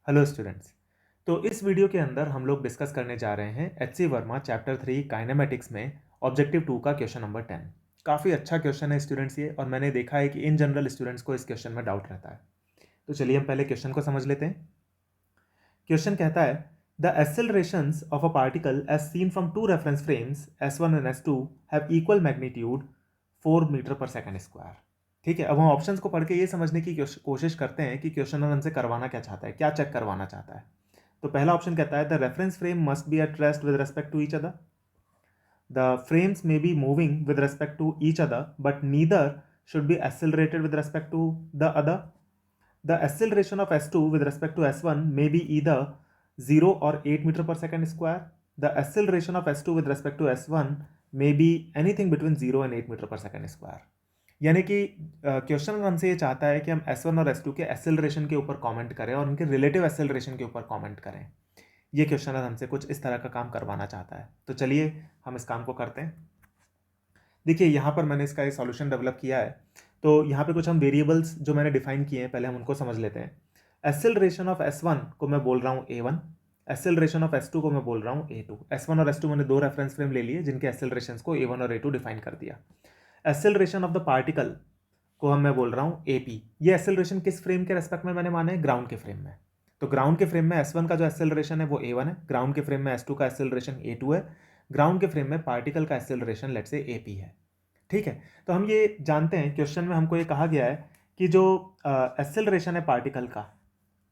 Hello students. तो इस video के अंदर हम लोग डिस्कस करने जा रहे हैं एच.सी. वर्मा चैप्टर 3 काइनेमेटिक्स में ऑब्जेक्टिव 2 का क्वेश्चन नंबर 10। काफ़ी अच्छा क्वेश्चन है स्टूडेंट्स ये, और मैंने देखा है कि इन जनरल स्टूडेंट्स को इस क्वेश्चन में डाउट रहता है। तो चलिए हम पहले क्वेश्चन को समझ लेते हैं। क्वेश्चन कहता है the accelerations of a particle as seen from two reference frames S1 and S2 have equal magnitude 4 metre per second square. ठीक है, अब हम ऑप्शंस को पढ़ के ये समझने की कोशिश करते हैं कि क्वेश्चनर हमसे करवाना क्या चाहता है, क्या चेक करवाना चाहता है। तो पहला ऑप्शन कहता है the reference frame must be at rest with respect to each other. The frames may be moving with respect to each other but neither should be accelerated with respect to the other. The acceleration of S2 with respect to S1 may be either 0 or 8 meter per second square. The acceleration of S2 with respect to S1 may be anything between 0 and 8 meter per second square. यानी कि question हमसे ये चाहता है कि हम S1 और S2 के एक्सेलरेशन के ऊपर कमेंट करें और उनके रिलेटिव एक्सेलरेशन के ऊपर कमेंट करें। ये क्वेश्चन हमसे कुछ इस तरह का काम करवाना चाहता है। तो चलिए हम इस काम को करते हैं। देखिए यहाँ पर मैंने इसका एक सॉल्यूशन डेवलप किया है। तो यहाँ पे कुछ हम वेरिएबल्स जो मैंने डिफाइन किए हैं पहले हम उनको समझ लेते हैं। एक्सेलरेशन ऑफ S1 को मैं बोल रहा हूँ A1, एक्सेलरेशन ऑफ S2 को मैं बोल रहा हूँ A2। S1 और S2 मैंने दो रेफरेंस फ्रेम ले लिए जिनके एक्सेलरेशन को A1 और A2 डिफाइन कर दिया। एक्सेलरेशन ऑफ द पार्टिकल को हम मैं बोल रहा हूँ AP। ये एक्सेलरेशन किस फ्रेम के रेस्पेक्ट में मैंने माना है? ग्राउंड के फ्रेम में। तो ग्राउंड के फ्रेम में S1 का जो एक्सेलरेशन है वो A1 है, ग्राउंड के फ्रेम में S2 का एक्सेलरेशन A2 है, ग्राउंड के फ्रेम में पार्टिकल का एक्सेलरेशन लेट्स से AP है। ठीक है, तो हम ये जानते हैं क्वेश्चन में हमको ये कहा गया है कि जो एक्सेलरेशन है पार्टिकल का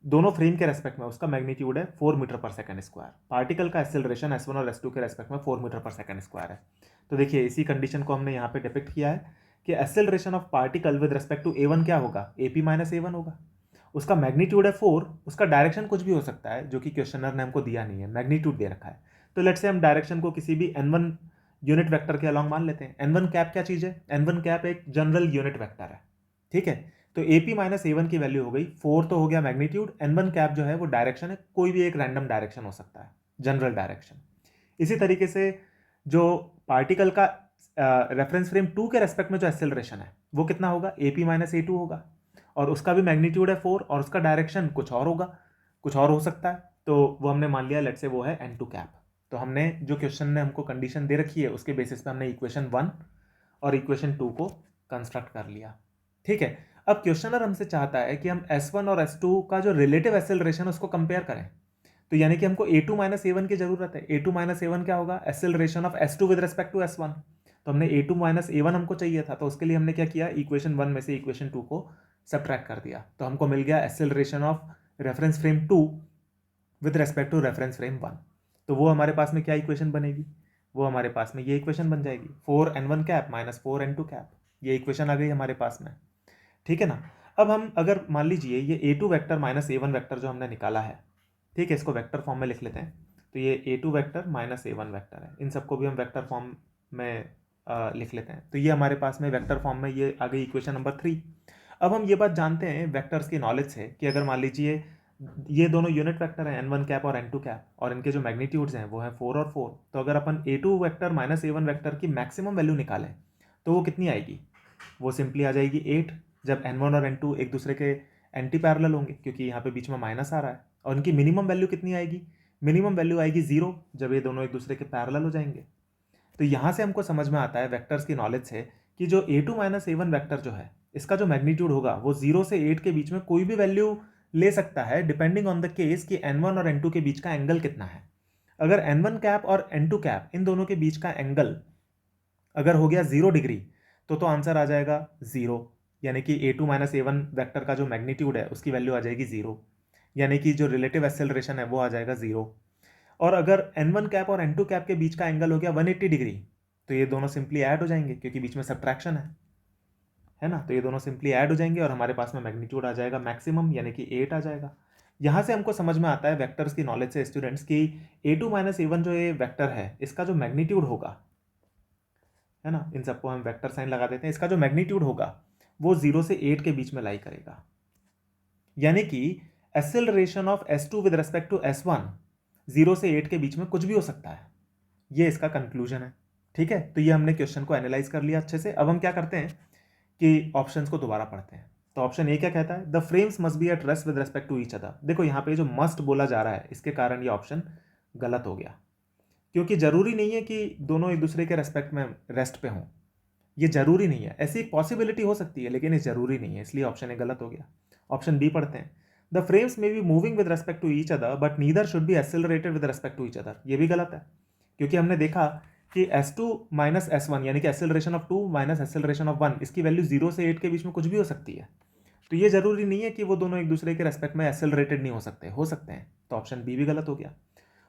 दोनों फ्रेम के रेस्पेक्ट में उसका मैग्नीट्यूड है 4 metre per second square. Particle का एक्सेलरेशन S1 और S2 के रेस्पेक्ट में 4 मीटर पर सेकंड स्क्वायर है। तो देखिए इसी कंडीशन को हमने यहाँ पे डिपिक्ट किया है कि acceleration of particle with respect to A1 क्या होगा? AP माइनस A1 होगा। उसका मैग्नीट्यूड है 4, उसका डायरेक्शन कुछ भी हो सकता है जो कि क्वेश्चनर ने हमको दिया नहीं है, मैग्नीट्यूड दे रखा है। तो लेट्स से हम डायरेक्शन को किसी भी n1 यूनिट वेक्टर के अलॉन्ग मान लेते हैं। n1 कैप क्या चीज़ है? n1 कैप एक जनरल यूनिट वेक्टर है। ठीक है, तो AP माइनस A1 की वैल्यू हो गई 4, तो हो गया मैग्नीट्यूड। n1 कैप जो है वो डायरेक्शन है, कोई भी एक रैंडम डायरेक्शन हो सकता है, जनरल डायरेक्शन। इसी तरीके से जो पार्टिकल का रेफरेंस फ्रेम 2 के रेस्पेक्ट में जो एक्सेलरेशन है वो कितना होगा? AP माइनस A2 होगा, और उसका भी मैग्नीट्यूड है 4 और उसका डायरेक्शन कुछ और होगा, कुछ और हो सकता है। तो वो हमने मान लिया लेट्स से वो है n2 कैप। तो हमने जो क्वेश्चन ने हमको कंडीशन दे रखी है उसके बेसिस पे हमने इक्वेशन 1 और इक्वेशन 2 को कंस्ट्रक्ट कर लिया। ठीक है, अब क्वेश्चनर हमसे चाहता है कि हम S1 और S2 का जो रिलेटिव एक्सेलरेशन उसको कंपेयर करें। तो यानी कि हमको A2 माइनस A1 की जरूरत है। A2 माइनस A1 क्या होगा? Acceleration of S2 with respect to S1। तो हमने A2 माइनस A1 हमको चाहिए था, तो उसके लिए हमने क्या किया? इक्वेशन 1 में से इक्वेशन 2 को सब्ट्रैक्ट कर दिया, तो हमको मिल गया acceleration of reference frame 2 with respect to reference frame 1। तो वो हमारे पास में क्या इक्वेशन बनेगी? वो हमारे पास में ये इक्वेशन बन जाएगी 4n1 cap minus 4n2 cap. ये इक्वेशन आ गई हमारे पास में। ठीक है ना। अब हम अगर मान लीजिए ये A2 vector minus A1 vector जो हमने निकाला है, ठीक है, इसको वेक्टर फॉर्म में लिख लेते हैं। तो ये A2 vector minus A1 vector है, इन सबको भी हम वेक्टर फॉर्म में लिख लेते हैं। तो ये हमारे पास में वेक्टर फॉर्म में ये आ गई इक्वेशन नंबर 3। अब हम ये बात जानते हैं वेक्टर्स की नॉलेज से कि अगर मान लीजिए ये दोनों यूनिट वेक्टर हैं n1 कैप और n2 कैप, और इनके जो मैग्नीट्यूड्स हैं वो है 4 और 4, तो अगर अपन A2 vector minus A1 vector की मैक्सिमम वैल्यू निकालें तो वो कितनी आएगी? वो सिंपली आ जाएगी 8, जब n1 और n2 एक दूसरे के एंटी पैरेलल होंगे, क्योंकि यहाँ पे बीच में माइनस आ रहा है। और इनकी मिनिमम वैल्यू कितनी आएगी? मिनिमम वैल्यू आएगी 0, जब ये दोनों एक दूसरे के पैरेलल हो जाएंगे। तो यहाँ से हमको समझ में आता है वेक्टर्स की नॉलेज से कि जो A2 माइनस A1 वेक्टर जो है इसका जो मैग्नीट्यूड होगा वो 0 से 8 के बीच में कोई भी वैल्यू ले सकता है, डिपेंडिंग ऑन द केस कि n1 और n2 के बीच का एंगल कितना है। अगर n1 कैप और n2 कैप इन दोनों के बीच का एंगल अगर हो गया 0 डिग्री तो आंसर आ जाएगा 0, यानी कि A2 माइनस A1 वेक्टर का जो मैग्नीट्यूड है उसकी वैल्यू आ जाएगी 0, यानी कि जो रिलेटिव एक्सेलरेशन है वो आ जाएगा 0। और अगर n1 कैप और n2 कैप के बीच का एंगल हो गया 180 डिग्री, तो ये दोनों सिंपली ऐड हो जाएंगे क्योंकि बीच में सब्ट्रैक्शन है ना। तो ये दोनों सिंपली ऐड हो जाएंगे और हमारे पास में मैग्नीट्यूड आ जाएगा मैक्सिमम, यानी कि 8 आ जाएगा। यहाँ से हमको समझ में आता है वेक्टर्स की नॉलेज से स्टूडेंट्स की A2 माइनस A1 जो ये वेक्टर है इसका जो मैग्नीट्यूड होगा, है ना, इन सबको हम वेक्टर साइन लगा देते हैं, इसका जो मैग्नीट्यूड होगा वो 0 से 8 के बीच में लाई करेगा। यानी कि acceleration of S2 with respect to S1 0 से 8 के बीच में कुछ भी हो सकता है। ये इसका कंक्लूजन है। ठीक है, तो ये हमने क्वेश्चन को एनालाइज कर लिया अच्छे से। अब हम क्या करते हैं कि ऑप्शंस को दोबारा पढ़ते हैं। तो ऑप्शन ए क्या कहता है, the frames must be at rest with respect to each other. देखो यहाँ पे जो मस्ट बोला जा रहा है इसके कारण ये ऑप्शन गलत हो गया, क्योंकि जरूरी नहीं है कि दोनों एक दूसरे के रेस्पेक्ट में रेस्ट पे हों, ये जरूरी नहीं है। ऐसी एक पॉसिबिलिटी हो सकती है लेकिन ये जरूरी नहीं है, इसलिए ऑप्शन ए गलत हो गया। ऑप्शन बी पढ़ते हैं, the frames may be moving with respect to each other but neither should be accelerated with respect to each other. ये भी गलत है, क्योंकि हमने देखा कि S2 माइनस S1 यानी कि acceleration of 2 minus acceleration of 1, इसकी वैल्यू 0 से 8 के बीच में कुछ भी हो सकती है। तो ये जरूरी नहीं है कि वो दोनों एक दूसरे के रेस्पेक्ट में एक्सेलरेटेड नहीं हो सकते हैं। तो ऑप्शन बी भी गलत हो गया।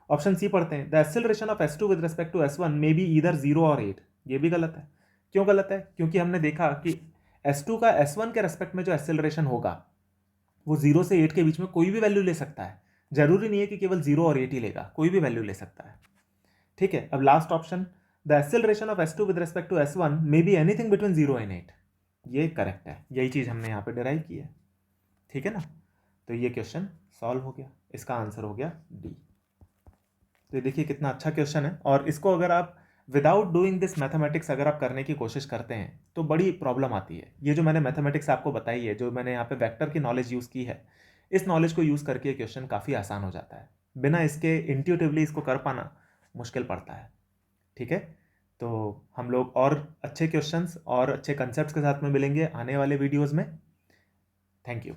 ऑप्शन सी पढ़ते हैं, the acceleration of S2 with respect to S1 may be either 0 और 8। ये भी गलत है। क्यों गलत है, क्योंकि हमने देखा कि S2 का S1 के रेस्पेक्ट में जो एक्सेलरेशन होगा वो 0 से 8 के बीच में कोई भी वैल्यू ले सकता है। जरूरी नहीं है कि केवल 0 और 8 ही लेगा, कोई भी वैल्यू ले सकता है। ठीक है, अब last option, the acceleration of S2 with respect to S1 may be anything between 0 and 8। ये करेक्ट है, यही चीज हमने यहाँ पे डिराइव की है। ठीक है ना, तो ये क्वेश्चन सॉल्व हो गया, इसका आंसर हो गया डी। तो देखिए कितना अच्छा क्वेश्चन है, और इसको अगर आप विदाउट डूइंग दिस मैथमेटिक्स अगर आप करने की कोशिश करते हैं तो बड़ी प्रॉब्लम आती है। ये जो मैंने मैथमेटिक्स आपको बताई है, जो मैंने यहाँ पे वेक्टर की नॉलेज यूज़ की है, इस नॉलेज को यूज़ करके क्वेश्चन काफ़ी आसान हो जाता है। बिना इसके इंट्यूटिवली इसको कर पाना मुश्किल पड़ता है। ठीक है, तो हम लोग और अच्छे क्वेश्चंस और अच्छे कंसेप्ट के साथ में मिलेंगे आने वाले वीडियोज़ में। Thank you.